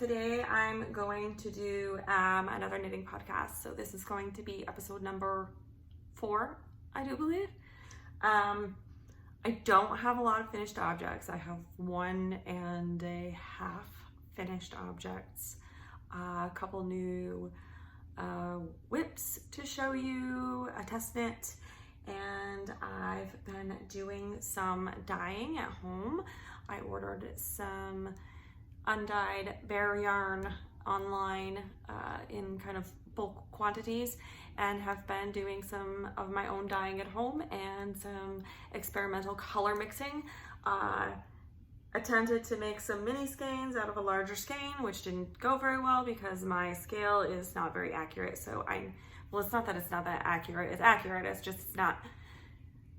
today I'm going to do another knitting podcast. So this is going to be episode number 4, I do believe. I don't have a lot of finished objects. I have 1.5 finished objects, a couple new WIPS to show you, a test knit, and I've been doing some dyeing at home. I ordered some undyed bear yarn online in kind of bulk quantities, and have been doing some of my own dyeing at home and some experimental color mixing. Attempted to make some mini skeins out of a larger skein, which didn't go very well because my scale is not very accurate. So well, it's not that it's not that accurate, it's accurate, it's just it's not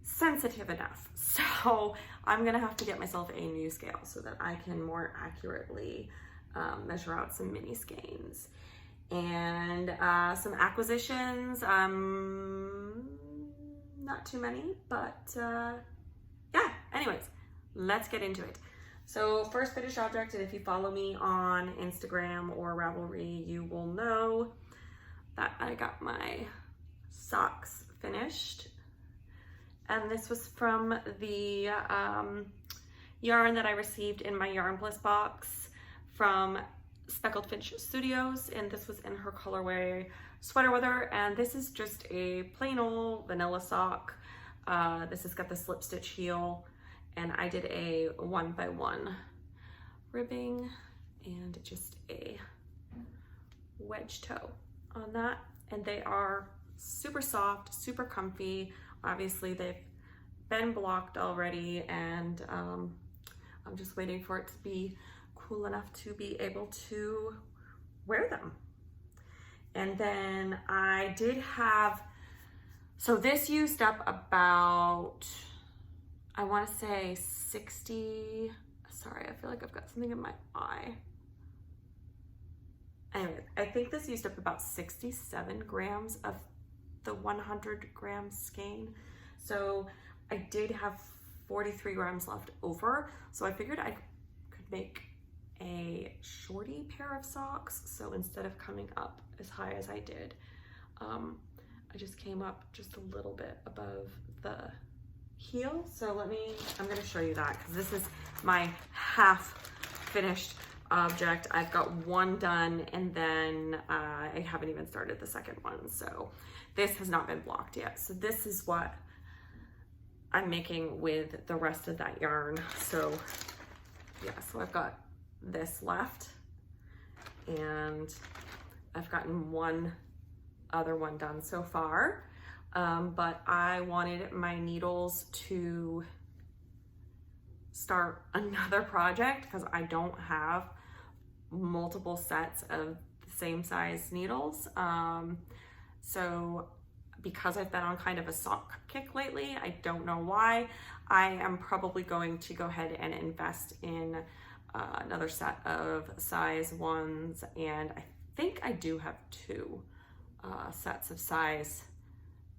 sensitive enough. So I'm gonna have to get myself a new scale so that I can more accurately measure out some mini skeins. And some acquisitions, not too many, but yeah, anyways, let's get into it. So first finished object, and if you follow me on Instagram or Ravelry, you will know that I got my socks finished. And this was from the yarn that I received in my Yarn Bliss box from Speckled Finch Studios, and this was in her colorway Sweater Weather, and this is just a plain old vanilla sock. This has got the slip stitch heel, and I did a 1x1 ribbing and just a wedge toe on that, and they are super soft, super comfy. Obviously they've been blocked already, and I'm just waiting for it to be cool enough to be able to wear them. And then I did have, so this used up about, I want to say 60, sorry, I feel like I've got something in my eye. Anyway, I think this used up about 67 grams of the 100 gram skein. So I did have 43 grams left over. So I figured I could make a shorty pair of socks. So instead of coming up as high as I did, I just came up just a little bit above the heel. So I'm gonna show you that, because this is my half finished object. I've got one done, and then I haven't even started the second one. So this has not been blocked yet. So this is what I'm making with the rest of that yarn. So yeah, so I've got this left, and I've gotten one other one done so far. But I wanted my needles to start another project because I don't have multiple sets of the same size needles. So because I've been on kind of a sock kick lately, I don't know why, I am probably going to go ahead and invest in another set of size 1s, and I think I do have 2 sets of size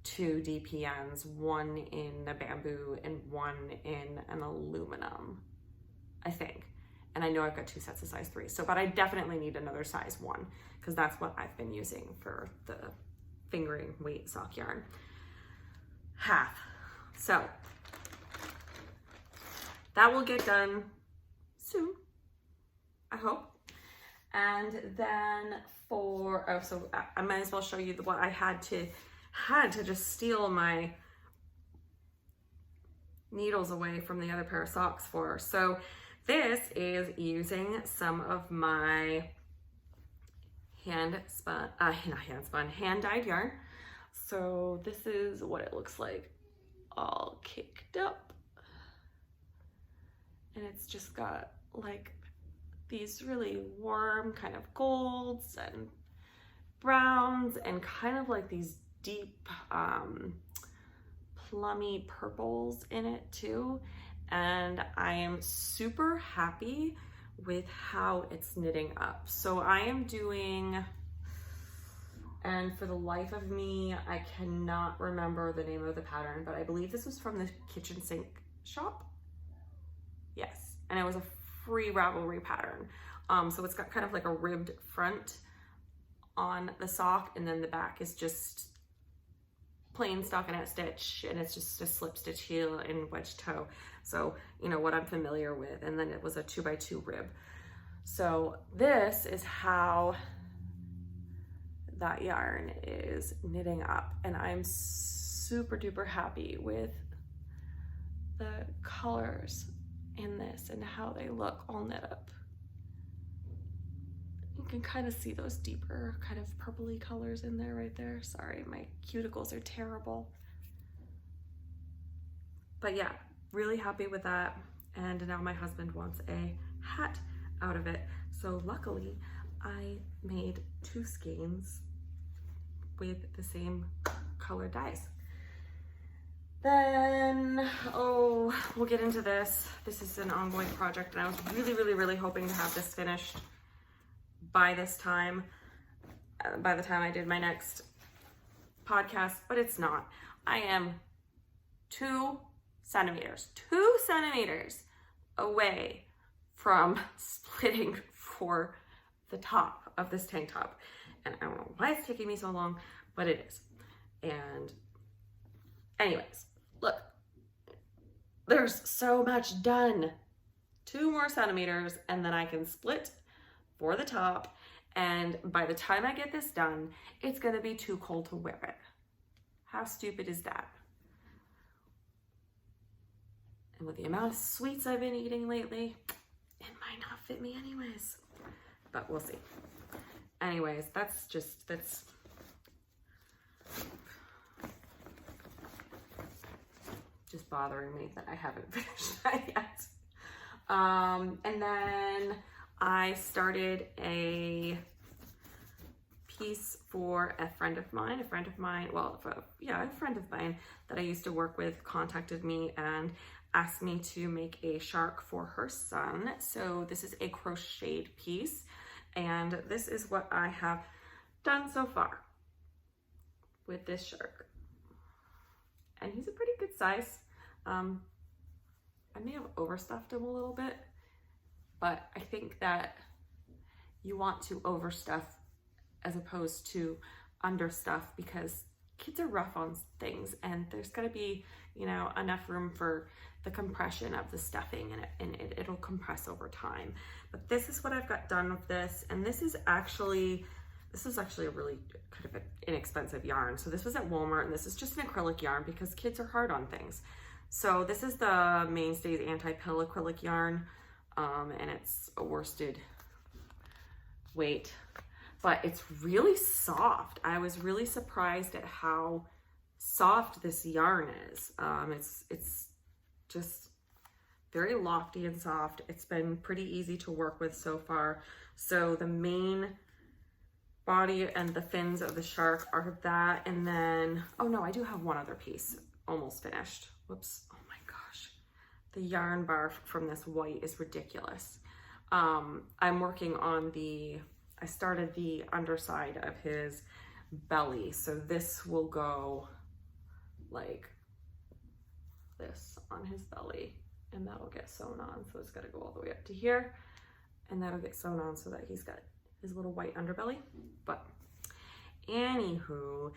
2 DPNs, one in the bamboo and one in an aluminum, I think. And I know I've got 2 sets of size 3. So, but I definitely need another size 1, because that's what I've been using for the fingering weight sock yarn. Half. So that will get done soon, I hope. And then so I might as well show you what I had to just steal my needles away from the other pair of socks for. So this is using some of my hand-dyed yarn. So this is what it looks like all kicked up. And it's just got like these really warm kind of golds and browns and kind of like these deep plummy purples in it too. And I am super happy with how it's knitting up. So I am doing, and for the life of me, I cannot remember the name of the pattern, but I believe this was from the kitchen sink shop. Yes, and it was a free Ravelry pattern. So it's got kind of like a ribbed front on the sock, and then the back is just plain stockinette stitch, and it's just a slip stitch heel and wedge toe. So, you know, what I'm familiar with. And then it was a 2x2 rib. So this is how that yarn is knitting up, and I'm super duper happy with the colors in this and how they look all knit up. You can kind of see those deeper kind of purpley colors in there right there. Sorry, my cuticles are terrible. But yeah, really happy with that. And now my husband wants a hat out of it. So luckily I made 2 skeins with the same color dyes. Then, oh, we'll get into this. This is an ongoing project, and I was really hoping to have this finished by this time, by the time I did my next podcast, but it's not. I am 2 centimeters away from splitting for the top of this tank top. And I don't know why it's taking me so long, but it is. And anyways, look, there's so much done. 2 more centimeters, and then I can split for the top. And by the time I get this done, it's gonna be too cold to wear it. How stupid is that? And with the amount of sweets I've been eating lately, it might not fit me anyways, but we'll see. Anyways, that's just bothering me that I haven't finished that yet. And then I started a piece for a friend of mine that I used to work with contacted me and asked me to make a shark for her son. So this is a crocheted piece, and this is what I have done so far with this shark. And he's a pretty good size. I may have overstuffed him a little bit, but I think that you want to overstuff as opposed to understuff, because kids are rough on things, and there's got to be, you know, enough room for the compression of the stuffing, and it'll compress over time. But this is what I've got done with this, and this is actually a really kind of an inexpensive yarn. So this was at Walmart, and this is just an acrylic yarn because kids are hard on things. So this is the Mainstays anti-pill acrylic yarn, and it's a worsted weight, but it's really soft. I was really surprised at how soft this yarn is. It's just very lofty and soft. It's been pretty easy to work with so far. So the main body and the fins of the shark are that, and then, oh no, I do have one other piece almost finished. Whoops, oh my gosh. The yarn bar from this white is ridiculous. I'm working on I started the underside of his belly. So this will go like this on his belly, and that'll get sewn on. So it's gotta go all the way up to here, and that'll get sewn on so that he's got his little white underbelly. But anywho,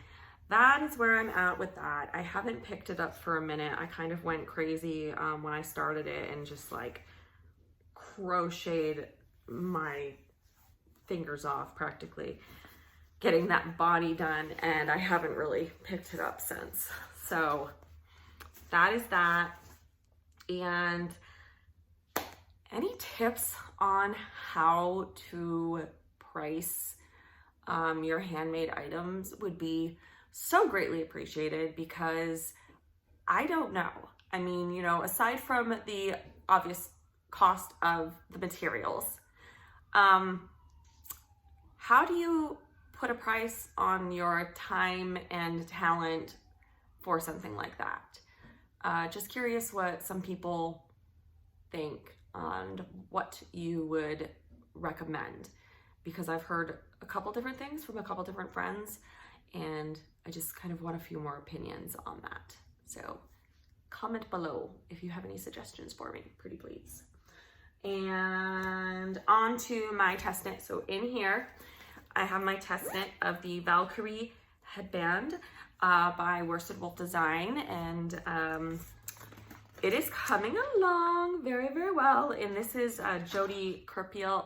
that is where I'm at with that. I haven't picked it up for a minute. I kind of went crazy when I started it and just like crocheted my fingers off practically getting that body done, and I haven't really picked it up since. So that is that. And any tips on how to price your handmade items would be so greatly appreciated, because I don't know. I mean, you know, aside from the obvious cost of the materials, how do you put a price on your time and talent for something like that? Just curious what some people think and what you would recommend, because I've heard a couple different things from a couple different friends, and I just kind of want a few more opinions on that. So comment below if you have any suggestions for me, pretty please. And on to my test knit. So in here, I have my test knit of the Valkyrie headband by Worsted Wolf Design, and it is coming along very, very well. And this is Jody Kerpiel.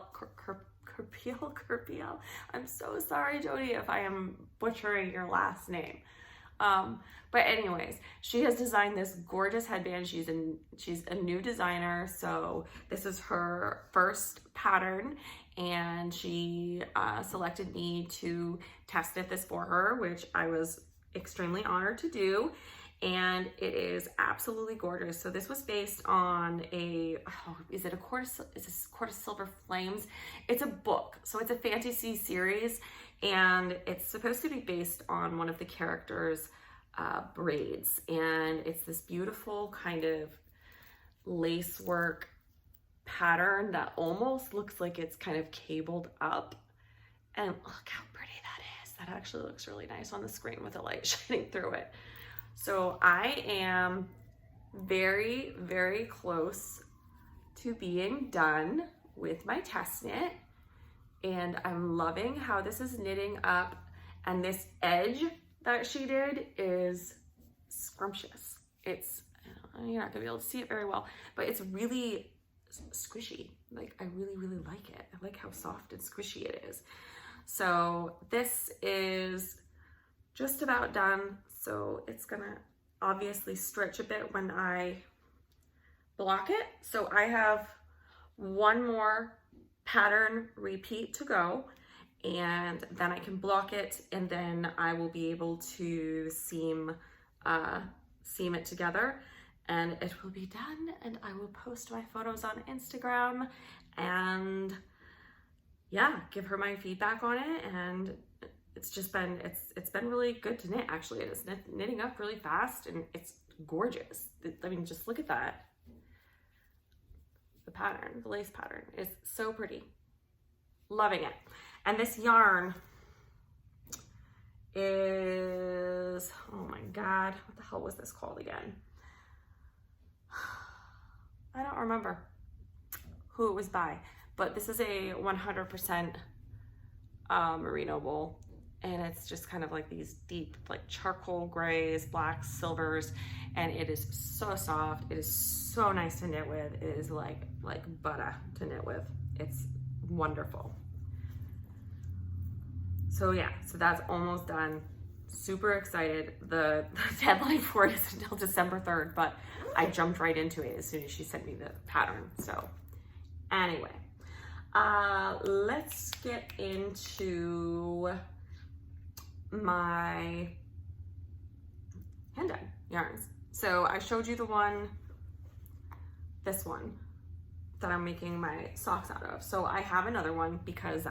I'm so sorry, Jody, if I am butchering your last name. But anyways, she has designed this gorgeous headband. She's a new designer, so this is her first pattern, and she selected me to test knit this for her, which I was extremely honored to do. And it is absolutely gorgeous. So this was based on is it a Court of Silver Flames? It's a book, so it's a fantasy series, and it's supposed to be based on one of the characters' braids. And it's this beautiful kind of lace work pattern that almost looks like it's kind of cabled up. And look how pretty that is. That actually looks really nice on the screen with the light shining through it. So I am very, very close to being done with my test knit, and I'm loving how this is knitting up, and this edge that she did is scrumptious. It's, you're not gonna be able to see it very well, but it's really squishy. Like, I really, really like it. I like how soft and squishy it is. So this is just about done. So it's gonna obviously stretch a bit when I block it. So I have one more pattern repeat to go, and then I can block it, and then I will be able to seam it together, and it will be done, and I will post my photos on Instagram, and yeah, give her my feedback on it. And it's just been, it's been really good to knit. Actually, it is knitting up really fast, and it's gorgeous. I mean, just look at that. The pattern, the lace pattern is so pretty. Loving it. And this yarn is, oh my God, what the hell was this called again? I don't remember who it was by, but this is a 100% merino wool, and it's just kind of like these deep, like charcoal grays, blacks, silvers, and it is so soft. It is so nice to knit with. It is like butter to knit with. It's wonderful. So yeah, so that's almost done. Super excited. The deadline for it is until December 3rd, but I jumped right into it as soon as she sent me the pattern. So anyway, let's get into my hand-dyed yarns. So I showed you this one that I'm making my socks out of. So I have another one because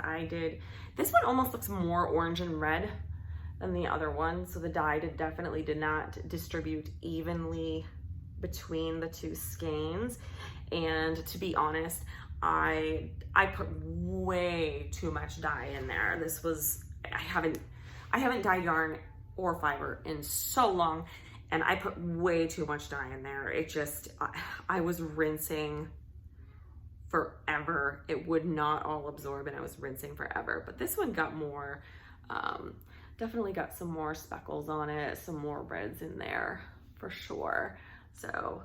this one almost looks more orange and red than the other one. So the dye definitely did not distribute evenly between the two skeins. And to be honest, I put way too much dye in there. I haven't dyed yarn or fiber in so long, and I put way too much dye in there. I was rinsing forever. It would not all absorb, and I was rinsing forever. But this one got more, definitely got some more speckles on it, some more reds in there for sure. So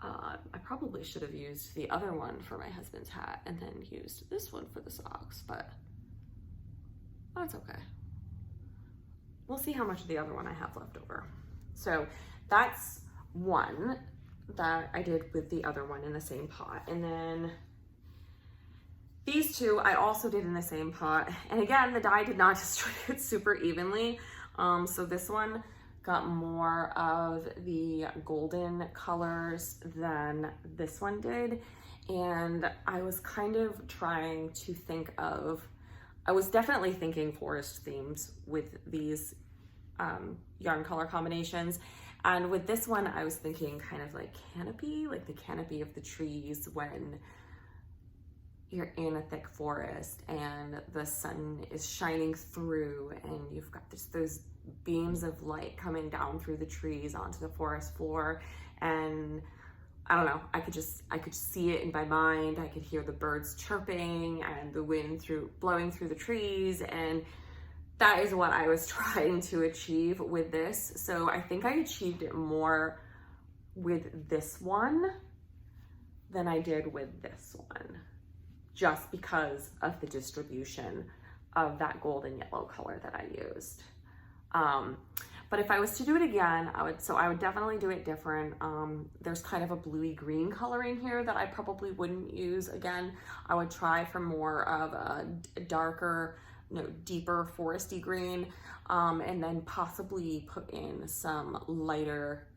I probably should have used the other one for my husband's hat and then used this one for the socks, but that's okay. We'll see how much of the other one I have left over. So that's one that I did with the other one in the same pot. And then these two I also did in the same pot. And again, the dye did not distribute super evenly. So this one got more of the golden colors than this one did. And I was kind of trying to think of, I was definitely thinking forest themes with these yarn color combinations. And with this one, I was thinking kind of like canopy, like the canopy of the trees when you're in a thick forest and the sun is shining through, and you've got those beams of light coming down through the trees onto the forest floor. And I don't know, I could see it in my mind. I could hear the birds chirping and the wind blowing through the trees, and that is what I was trying to achieve with this. So I think I achieved it more with this one than I did with this one, just because of the distribution of that golden yellow color that I used. But if I was to do it again, I would definitely do it different. There's kind of a bluey green color in here that I probably wouldn't use again. I would try for more of a darker, deeper foresty green, and then possibly put in some lighter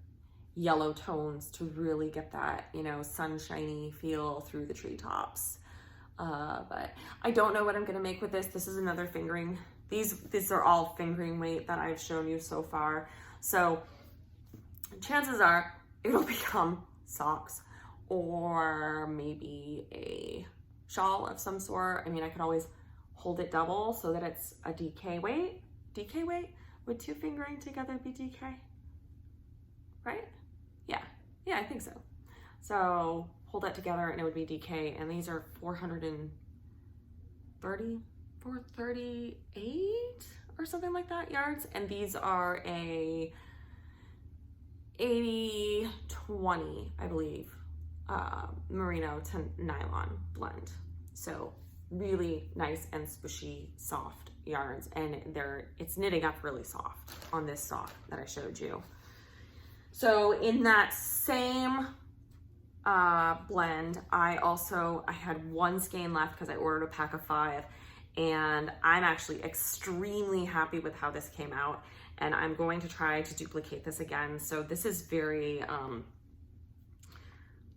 yellow tones to really get that, sunshiny feel through the treetops. But I don't know what I'm gonna make with this. This is another fingering. These are all fingering weight that I've shown you so far. So chances are it'll become socks or maybe a shawl of some sort. I mean, I could always hold it double so that it's a DK weight. DK weight? Would 2 fingering together be DK? Right? Yeah, I think so. So hold that together and it would be DK, and these are 438 or something like that yards, and these are a 80-20, I believe, merino to nylon blend. So really nice and squishy, soft yarns, and it's knitting up really soft on this sock that I showed you. So in that same blend, I had 1 skein left because I ordered a pack of 5, and I'm actually extremely happy with how this came out, and I'm going to try to duplicate this again. So this is very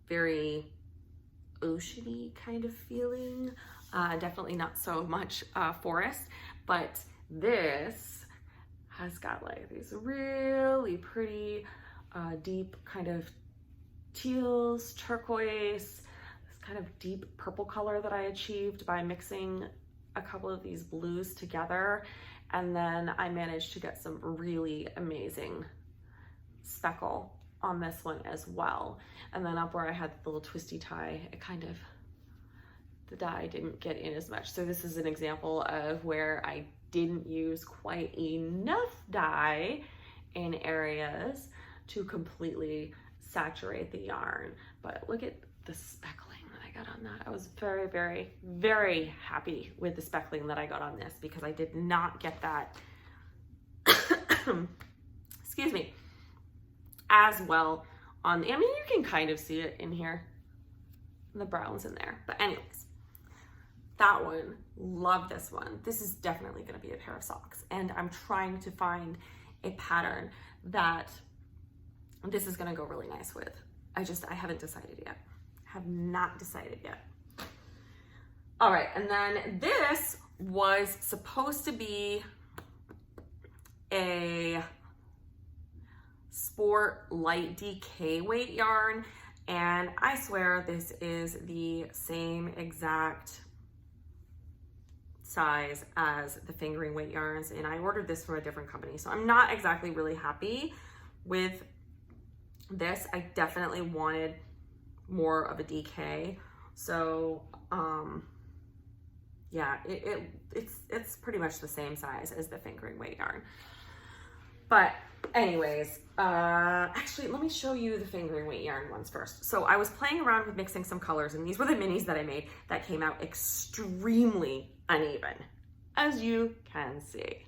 very oceany kind of feeling, definitely not so much forest, but this has got like these really pretty deep kind of teals, turquoise, this kind of deep purple color that I achieved by mixing a couple of these blues together. And then I managed to get some really amazing speckle on this one as well. And then up where I had the little twisty tie, the dye didn't get in as much. So this is an example of where I didn't use quite enough dye in areas to completely saturate the yarn. But look at the speckling that I got on that. I was very, very, very happy with the speckling that I got on this, because I did not get that, excuse me, as well on, I mean, you can kind of see it in here, the browns in there. But anyways, that one, love this one. This is definitely gonna be a pair of socks, and I'm trying to find a pattern that this is gonna go really nice with. I haven't decided yet. Have not decided yet. All right, and then this was supposed to be a sport light DK weight yarn, and I swear this is the same exact size as the fingering weight yarns, and I ordered this from a different company, so I'm not exactly really happy with this. I definitely wanted more of a DK, so yeah, it's pretty much the same size as the fingering weight yarn. But anyways, actually, let me show you the fingering weight yarn ones first. So I was playing around with mixing some colors, and these were the minis that I made that came out extremely uneven, as you can see.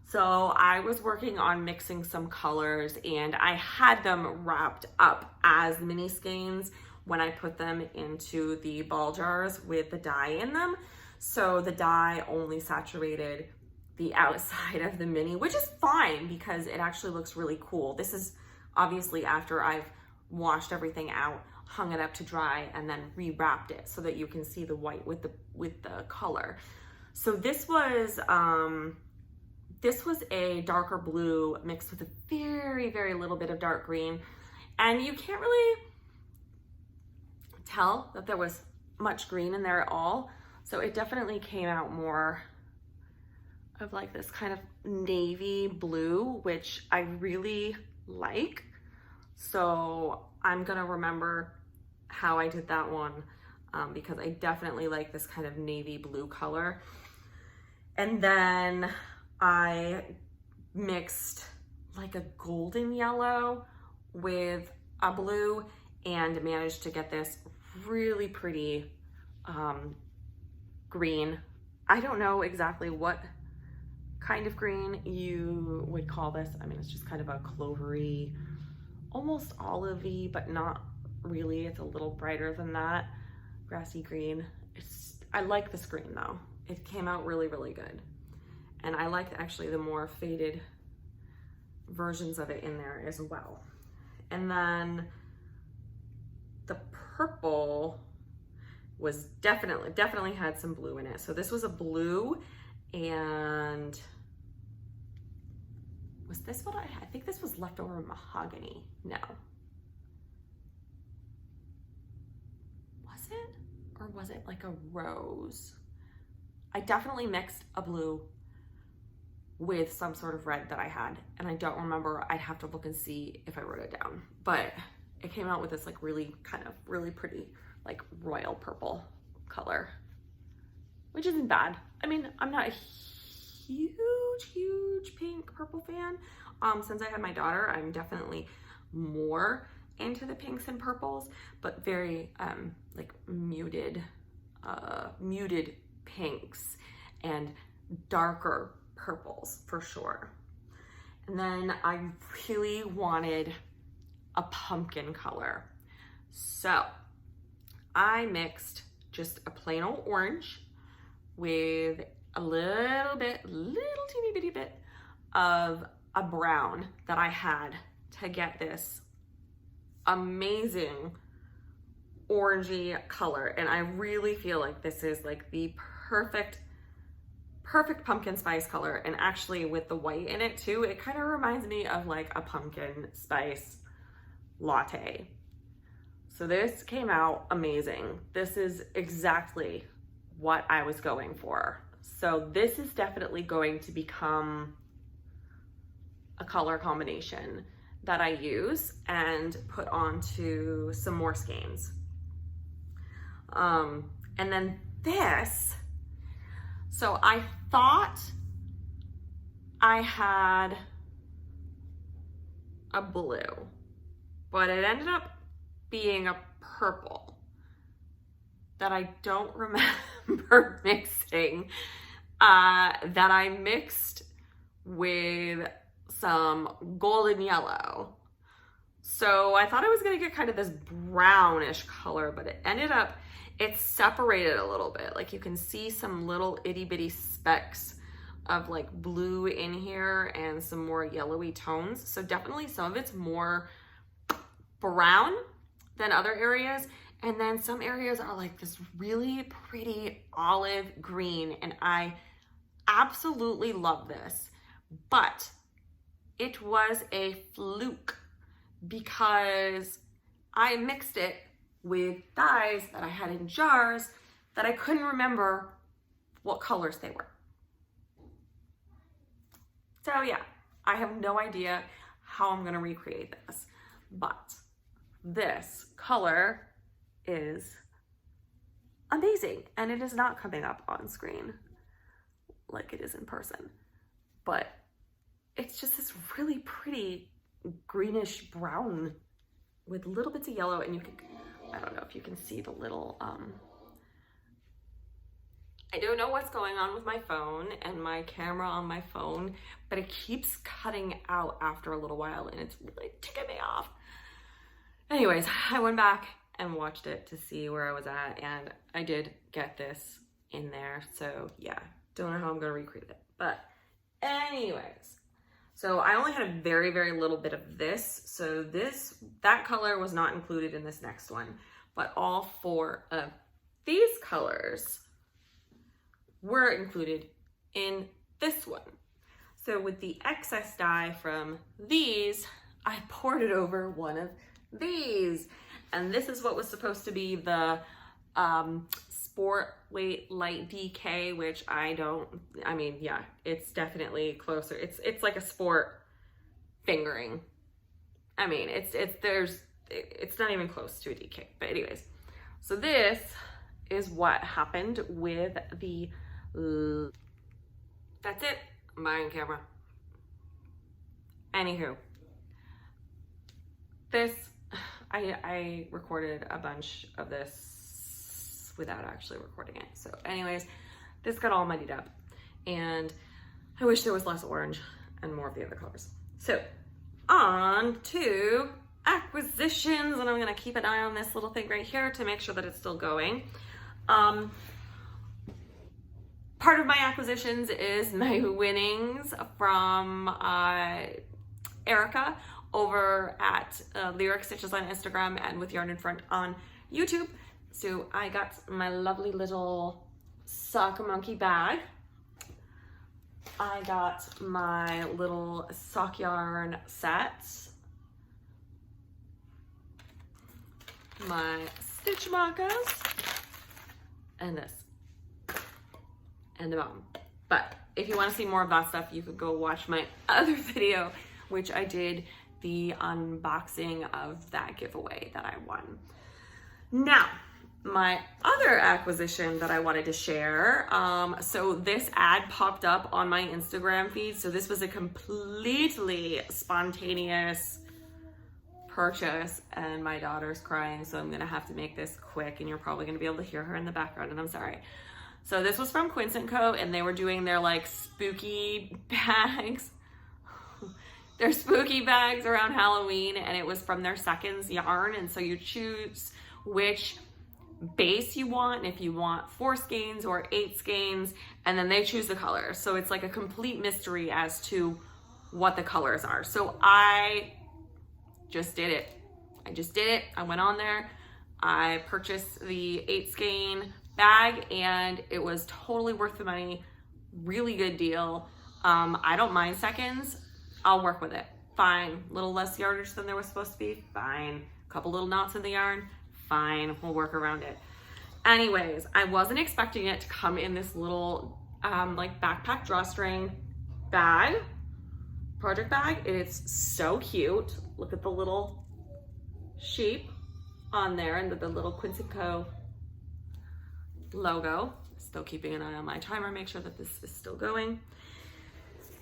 So I was working on mixing some colors, and I had them wrapped up as mini skeins when I put them into the ball jars with the dye in them. So the dye only saturated the outside of the mini, which is fine because it actually looks really cool. This is obviously after I've washed everything out, hung it up to dry, and then rewrapped it so that you can see the white with the color. So this was a darker blue mixed with a very, very little bit of dark green. And you can't really tell that there was much green in there at all. So it definitely came out more of like this kind of navy blue, which I really like. So I'm gonna remember how I did that one because I definitely like this kind of navy blue color. And then I mixed like a golden yellow with a blue and managed to get this really pretty green. I don't know exactly what kind of green you would call this. I mean, it's just kind of a clovery, almost olivey, but not really. It's a little brighter than that. Grassy green. I like this green though. It came out really, really good. And I liked actually the more faded versions of it in there as well. And then the purple was definitely had some blue in it. So this was a blue, and was this what I think this was leftover mahogany. No. Was it? Or was it like a rose? I definitely mixed a blue with some sort of red that I had, and I don't remember. I'd have to look and see if I wrote it down, but it came out with this like really pretty like royal purple color, which isn't bad. I mean, I'm not a huge pink purple fan. Since I had my daughter, I'm definitely more into the pinks and purples, but very like muted pinks and darker purples for sure. And then I really wanted a pumpkin color. So I mixed just a plain old orange with a little teeny bitty bit of a brown that I had to get this amazing orangey color. And I really feel like this is like the perfect pumpkin spice color. And actually with the white in it too, it kind of reminds me of like a pumpkin spice latte. So this came out amazing. This is exactly what I was going for. So this is definitely going to become a color combination that I use and put onto some more skeins. And then this, so I thought I had a blue, but it ended up being a purple that I don't remember mixing, that I mixed with some golden yellow. So I thought I was gonna get kind of this brownish color, but it ended up, it's separated a little bit. Like you can see some little itty bitty specks of like blue in here and some more yellowy tones. So definitely some of it's more brown than other areas. And then some areas are like this really pretty olive green. And I absolutely love this, but it was a fluke because I mixed it with dyes that I had in jars that I couldn't remember what colors they were. So yeah, I have no idea how I'm gonna recreate this, but this color is amazing, and it is not coming up on screen like it is in person, but it's just this really pretty greenish brown with little bits of yellow, and you can, I don't know if you can see the little, I don't know what's going on with my phone and my camera on my phone, but it keeps cutting out after a little while and it's really ticking me off. Anyways, I went back and watched it to see where I was at, and I did get this in there. So yeah, don't know how I'm gonna recreate it. But anyways, so I only had a very little bit of this. So that color was not included in this next one, but all four of these colors were included in this one. So with the excess dye from these, I poured it over one of these. And this is what was supposed to be the Sport Weight Light DK, which I mean, yeah, it's definitely closer. It's like a sport fingering. I mean, it's not even close to a DK. But anyways, so this is what happened with the, that's it, I'm buying a camera. Anywho, this, I recorded a bunch of this without actually recording it. So anyways, this got all muddied up, and I wish there was less orange and more of the other colors. So on to acquisitions, and I'm gonna keep an eye on this little thing right here to make sure that it's still going. Part of my acquisitions is my winnings from Erica over at Lyric Stitches on Instagram and With Yarn in Front on YouTube. So I got my lovely little sock monkey bag. I got my little sock yarn set, my stitch markers, and this, and the bottom. But if you want to see more of that stuff, you could go watch my other video, which I did the unboxing of that giveaway that I won. Now, my other acquisition that I wanted to share, so this ad popped up on my Instagram feed. So this was a completely spontaneous purchase, and my daughter's crying, so I'm gonna have to make this quick, and you're probably gonna be able to hear her in the background, and I'm sorry. So this was from Quince & Co, and they were doing their like spooky bags. Their spooky bags around Halloween, and it was from their Seconds yarn, and so you choose which base you want, if you want 4 skeins or 8 skeins, and then they choose the color. So it's like a complete mystery as to what the colors are. So I just did it. I went on there, I purchased the 8 skein bag, and it was totally worth the money. Really good deal. I don't mind Seconds. I'll work with it. Fine. Little less yardage than there was supposed to be. Fine. Couple little knots in the yarn. Fine, we'll work around it. Anyways, I wasn't expecting it to come in this little like backpack drawstring bag, project bag. It's so cute. Look at the little sheep on there, and the little Quince & Co logo. Still keeping an eye on my timer, make sure that this is still going.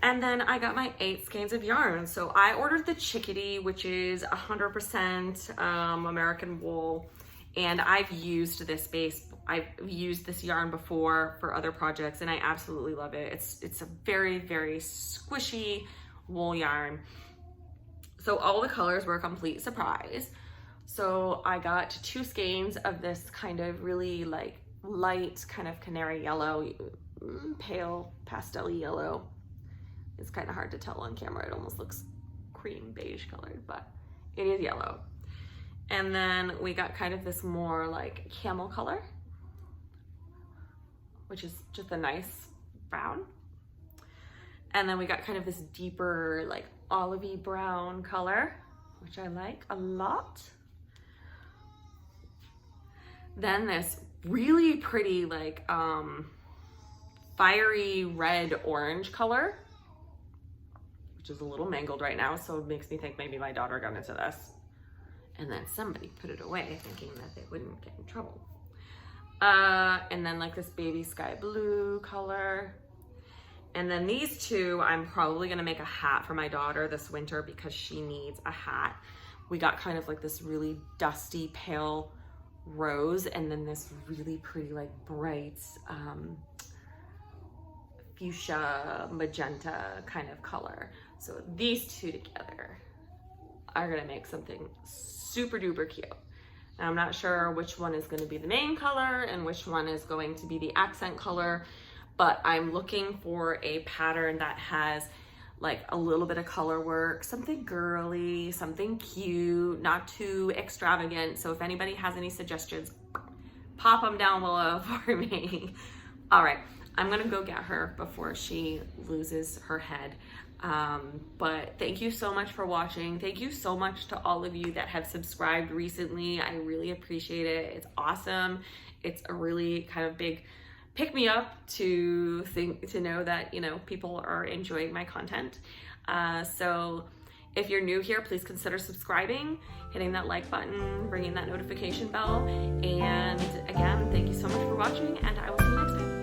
And then I got my 8 skeins of yarn. So I ordered the Chickadee, which is 100% American wool. And I've used this base. I've used this yarn before for other projects, and I absolutely love it. It's a very, very squishy wool yarn. So all the colors were a complete surprise. So I got 2 skeins of this kind of really like light kind of canary yellow, pale pastel yellow. It's kind of hard to tell on camera. It almost looks cream beige colored, but it is yellow. And then we got kind of this more like camel color, which is just a nice brown. And then we got kind of this deeper like olivey brown color, which I like a lot. Then this really pretty like fiery red orange color, which is a little mangled right now, so it makes me think maybe my daughter got into this. And then somebody put it away thinking that they wouldn't get in trouble. And then like this baby sky blue color. And then these 2, I'm probably gonna make a hat for my daughter this winter because she needs a hat. We got kind of like this really dusty pale rose, and then this really pretty like bright fuchsia magenta kind of color. So these 2 together are gonna make something super duper cute. Now I'm not sure which one is gonna be the main color and which one is going to be the accent color, but I'm looking for a pattern that has like a little bit of color work, something girly, something cute, not too extravagant. So if anybody has any suggestions, pop them down below for me. All right, I'm gonna go get her before she loses her head. But thank you so much for watching. Thank you so much to all of you that have subscribed recently. I really appreciate it. It's awesome. It's a really kind of big pick me up to know that, you know, people are enjoying my content. So If you're new here, please consider subscribing, hitting that like button, ringing that notification bell. And again, thank you so much for watching, and I will see you next time.